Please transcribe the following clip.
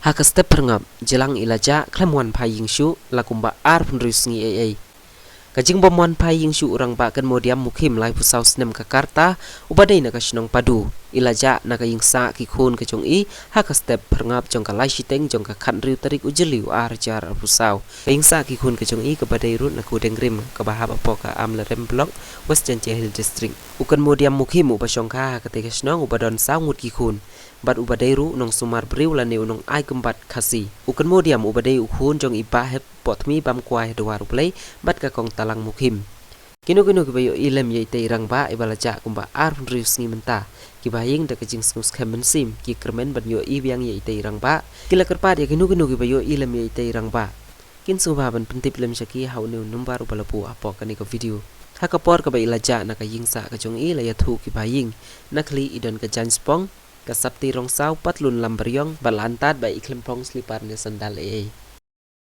Haka step perngap jelang ilaja klemwan pai yingshu lakumba ar penrus ngi ai. Kajing bomwan pai yingshu urang ba kan modiam mukim lai pusau snem Jakarta ubadai na kasnong padu ilaja na ka yingsa ki khun ka jong I haka step perngap jong ka lai shiteng jong ka khan riu tarik ujeliu ar jar pusau yingsa ki khun ka jong I ka badai rut na ku dengrim ka bahab apo ka amla rem blok Western Hill District ukan modiam mukim ubasong ka ka te kasnong ubadon saungut ki khun bat ubadairu nong sumar briu la neu nong ai kumbat khasi ukan modiam ubadai ukhun jong iba hep potmi bam kwai dowaru play bat ka kong talang mukim kinu kibayo ilem ye te irang ba ibalaja kumba ar rius ngi menta kibaying da kajing snus khamen sim ki kermen ban yo I biang ye te irang ba kila kerpat ya kinu kibayo ilem ye te irang ba kin suba ban pentip lem syaki hau neu numbaru balapu apo kani ko video hakapor ka ba ilaja na kajing sa ka jong I la ya thu kibaying nakli idon ka jan spong kasapti rong sau patlun lamberiong balantat ba iklempong slipar ne sandal